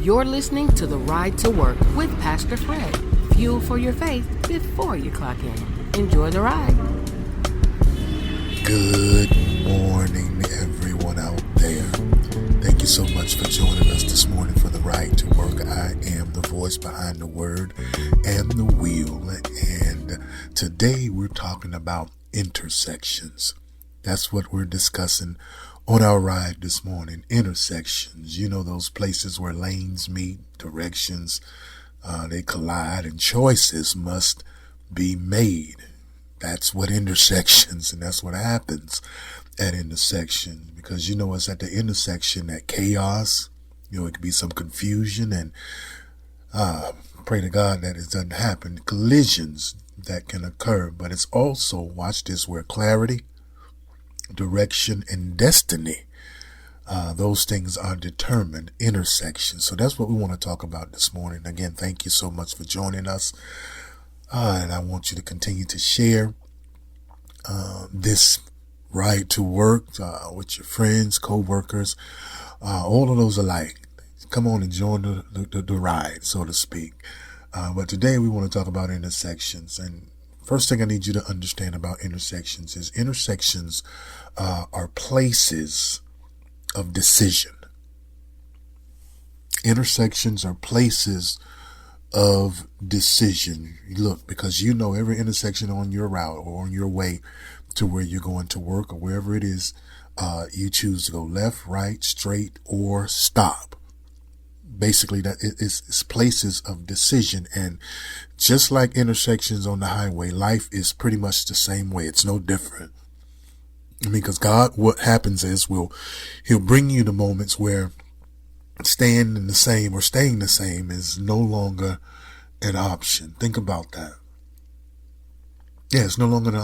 You're listening to The Ride to Work with Pastor Fred. Fuel for your faith before you clock in. Enjoy the ride. Good morning, everyone out there. Thank you so much for joining us this morning for The Ride to Work. I am the voice behind the word and the wheel. And today we're talking about intersections. That's what we're discussing on our ride this morning. Intersections, you know, those places where lanes meet, directions, they collide, and choices must be made. That's what intersections, and that's what happens at intersections, because, you know, it's at the intersection that chaos, you know, it could be some confusion, and pray to God that it doesn't happen, collisions that can occur. But it's also, watch this, where clarity, direction, and destiny, those things are determined. Intersections. So that's what we want to talk about this morning. Again, thank you so much for joining us. And I want you to continue to share this ride to work with your friends, co-workers, all of those alike. Come on and join the ride, so to speak. But today we want to talk about intersections. And first thing I need you to understand about intersections is intersections are places of decision. Intersections are places of decision. Look, because you know every intersection on your route or on your way to where you're going to work or wherever it is, you choose to go left, right, straight, or stop. Basically, that it's places of decision. And just like intersections on the highway, life is pretty much the same way. It's no different. Because God, what happens is he'll bring you to moments where staying the same is no longer an option. Think about that. Yeah, it's no longer an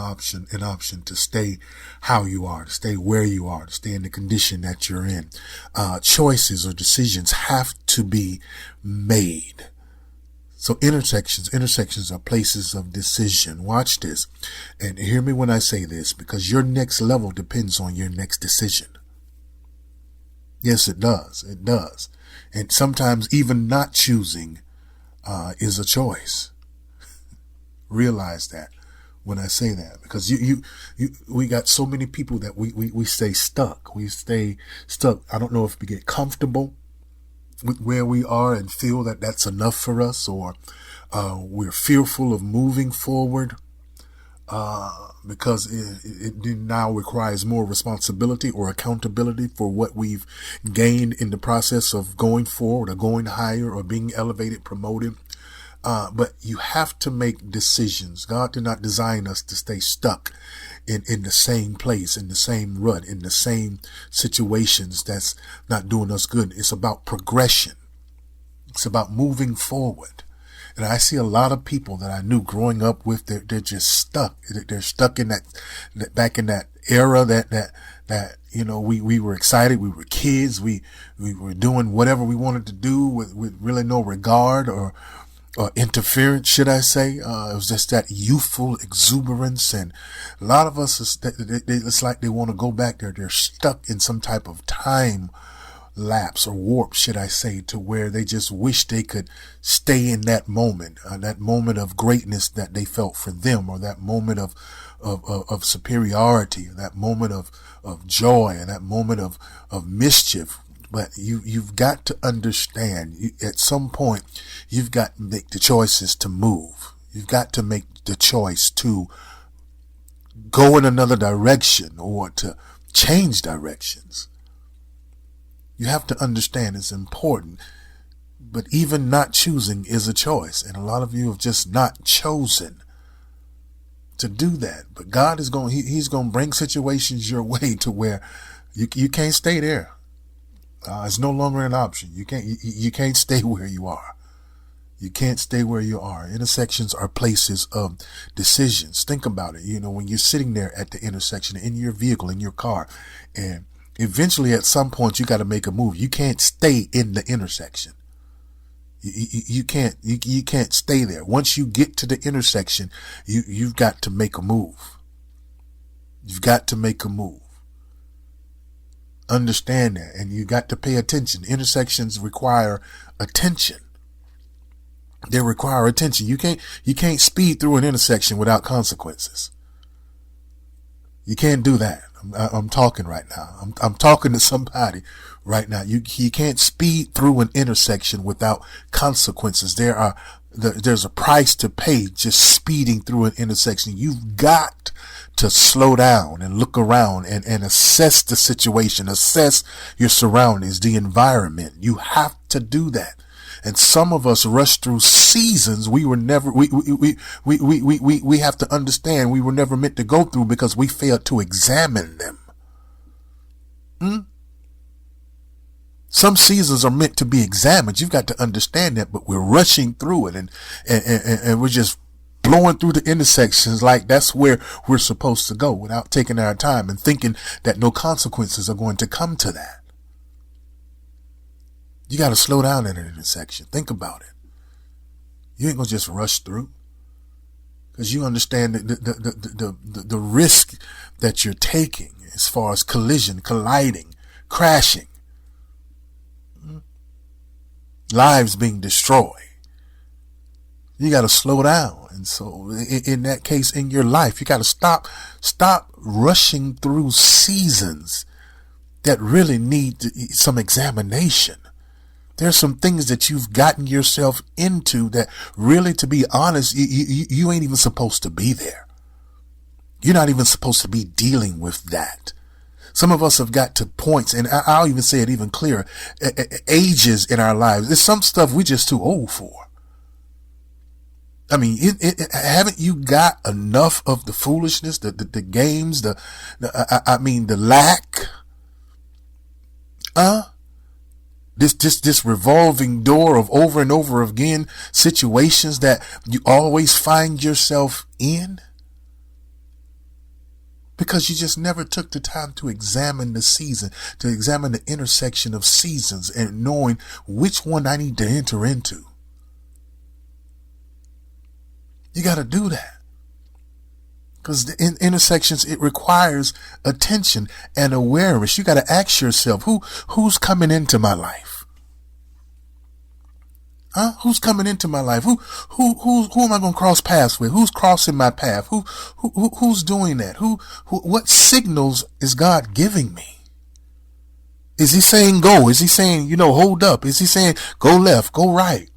option to stay how you are, to stay where you are, to stay in the condition that you're in. Choices or decisions have to be made. So intersections are places of decision. Watch this and hear me when I say this, because your next level depends on your next decision. Yes, it does. It does. And sometimes even not choosing is a choice. Realize that when I say that, because we got so many people that we stay stuck. We stay stuck. I don't know if we get comfortable with where we are and feel that that's enough for us, or we're fearful of moving forward because it now requires more responsibility or accountability for what we've gained in the process of going forward or going higher or being elevated, promoted. But you have to make decisions. God did not design us to stay stuck in the same place, in the same rut, in the same situations that's not doing us good. It's about progression. It's about moving forward. And I see a lot of people that I knew growing up with, they're just stuck. They're stuck in that back in that era that, you know, we were excited. We were kids. We were doing whatever we wanted to do with really no regard or interference, should I say. It was just that youthful exuberance. And a lot of us, it's like they want to go back there. They're stuck in some type of time lapse or warp, should I say, to where they just wish they could stay in that moment of greatness that they felt for them, or that moment of superiority, that moment of joy, and that moment of mischief. But you've got to understand, at some point, you've got to make the choices to move. You've got to make the choice to go in another direction or to change directions. You have to understand it's important. But even not choosing is a choice. And a lot of you have just not chosen to do that. But God is He's going to bring situations your way to where you can't stay there. It's no longer an option. You can't stay where you are. You can't stay where you are. Intersections are places of decisions. Think about it. You know, when you're sitting there at the intersection in your vehicle, in your car, and eventually at some point you got to make a move. You can't stay in the intersection. You can't stay there. Once you get to the intersection, you've got to make a move. You've got to make a move. Understand that. And you got to pay attention. Intersections require attention. They require attention. You can't speed through an intersection without consequences. You can't do that. I'm talking right now. I'm talking to somebody right now. You can't speed through an intersection without consequences. There's a price to pay just speeding through an intersection. You've got to slow down and look around and assess the situation, assess your surroundings, the environment. You have to do that. And some of us rush through seasons we have to understand we were never meant to go through because we failed to examine them. Some seasons are meant to be examined. You've got to understand that, but we're rushing through it and we're just blowing through the intersections like that's where we're supposed to go without taking our time and thinking that no consequences are going to come to that. You got to slow down at an intersection. Think about it. You ain't gonna just rush through, because you understand the risk that you're taking as far as collision, colliding, crashing, lives being destroyed. You got to slow down. And so in that case, in your life, you got to stop rushing through seasons that really need some examination. There's some things that you've gotten yourself into that really, to be honest, you ain't even supposed to be there. You're not even supposed to be dealing with that. Some of us have got to points, and I'll even say it even clearer, ages in our lives. There's some stuff we're just too old for. I mean, haven't you got enough of the foolishness, the games, the lack? This revolving door of over and over again situations that you always find yourself in, because you just never took the time to examine the season, to examine the intersection of seasons and knowing which one I need to enter into. You got to do that, because in intersections, it requires attention and awareness. You got to ask yourself, who's coming into my life? Who's coming into my life? Who am I going to cross paths with? Who's crossing my path? Who's doing that? What signals is God giving me? Is he saying go? Is he saying, hold up? Is he saying go left, go right?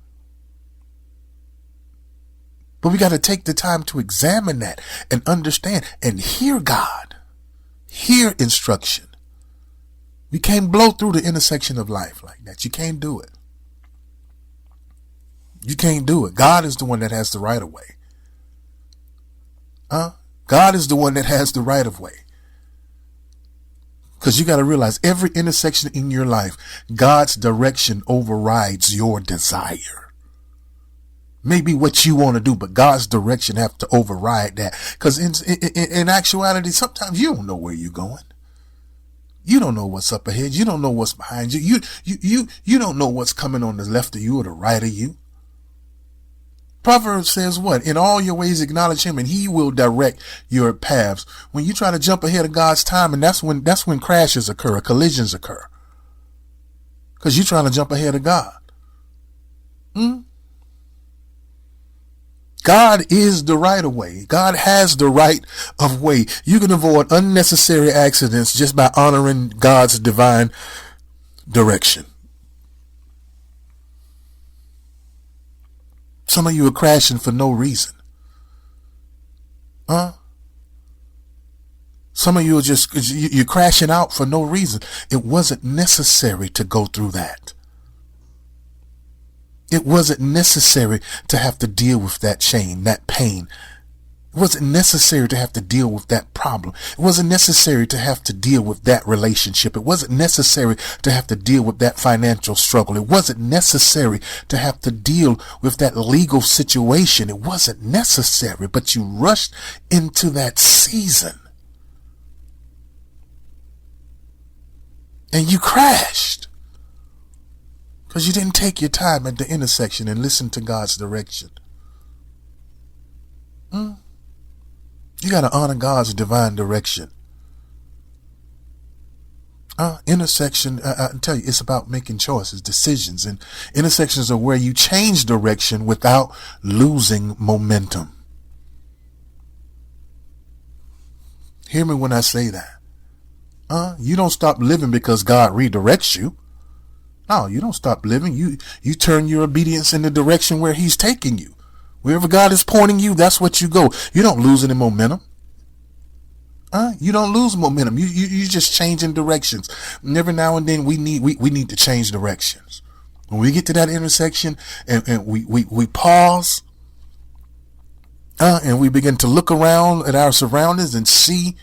But we got to take the time to examine that and understand and hear God, hear instruction. You can't blow through the intersection of life like that. You can't do it. You can't do it. God is the one that has the right of way. God is the one that has the right of way. Because you got to realize every intersection in your life, God's direction overrides your desire. Maybe what you want to do, but God's direction have to override that. Because in actuality, sometimes you don't know where you're going. You don't know what's up ahead. You don't know what's behind you. You don't know what's coming on the left of you or the right of you. Proverbs says what? In all your ways acknowledge him and he will direct your paths. When you try to jump ahead of God's time, and that's when crashes occur, collisions occur. Because you're trying to jump ahead of God. God is the right of way. God has the right of way. You can avoid unnecessary accidents just by honoring God's divine direction. Some of you are crashing for no reason. Some of you are you're crashing out for no reason. It wasn't necessary to go through that. It wasn't necessary to have to deal with that shame, that pain. It wasn't necessary to have to deal with that problem. It wasn't necessary to have to deal with that relationship. It wasn't necessary to have to deal with that financial struggle. It wasn't necessary to have to deal with that legal situation. It wasn't necessary, but you rushed into that season. And you crashed. Because you didn't take your time at the intersection and listen to God's direction. You got to honor God's divine direction. Intersection, I tell you, it's about making choices, decisions, and intersections are where you change direction without losing momentum. Hear me when I say that. You don't stop living because God redirects you. No, you don't stop living. You turn your obedience in the direction where he's taking you. Wherever God is pointing you, that's what you go. You don't lose any momentum. You don't lose momentum. You just changing directions. And every now and then we need to change directions. When we get to that intersection and we pause, and we begin to look around at our surroundings and see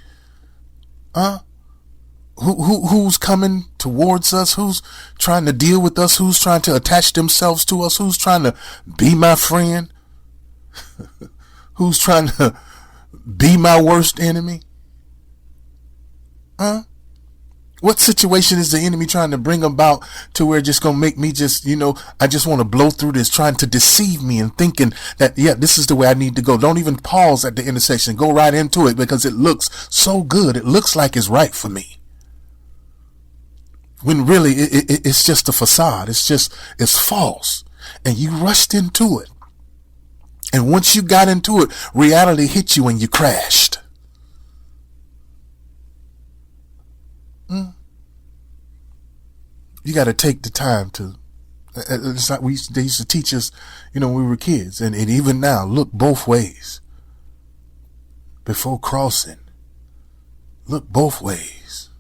who's coming towards us, who's trying to deal with us, who's trying to attach themselves to us, who's trying to be my friend, who's trying to be my worst enemy. What situation is the enemy trying to bring about to where it's just going to make me just, I just want to blow through this, trying to deceive me and thinking that, yeah, this is the way I need to go. Don't even pause at the intersection. Go right into it because it looks so good. It looks like it's right for me. When really it's just a facade. It's false. And you rushed into it. And once you got into it, reality hit you and you crashed. You got to take the time to, it's like they used to teach us, when we were kids, and even now, look both ways before crossing. Look both ways.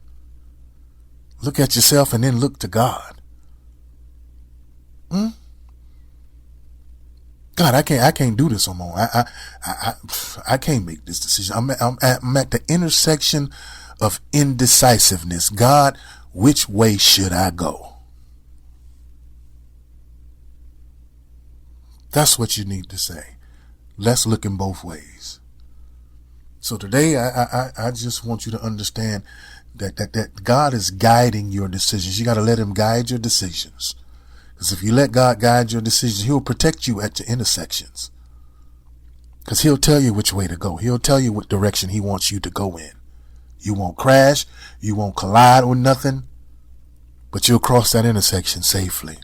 Look at yourself and then look to God. God, I can't do this no more. I can't make this decision. I'm at the intersection of indecisiveness. God, which way should I go? That's what you need to say. Let's look in both ways. So today, I just want you to understand that God is guiding your decisions. You got to let him guide your decisions. Because if you let God guide your decisions, he'll protect you at your intersections. Because he'll tell you which way to go. He'll tell you what direction he wants you to go in. You won't crash. You won't collide with nothing. But you'll cross that intersection safely.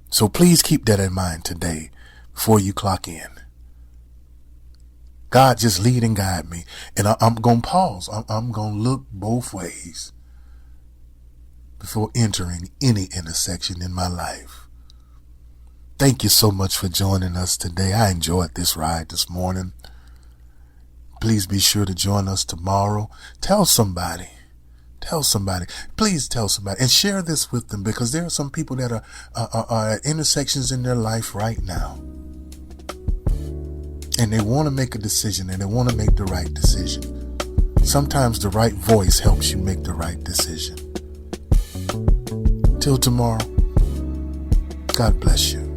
So please keep that in mind today before you clock in. God, just lead and guide me. And I'm going to pause. I'm going to look both ways before entering any intersection in my life. Thank you so much for joining us today. I enjoyed this ride this morning. Please be sure to join us tomorrow. Tell somebody. Please tell somebody and share this with them, because there are some people that are at intersections in their life right now. And they want to make a decision, and they want to make the right decision. Sometimes the right voice helps you make the right decision. Till tomorrow, God bless you.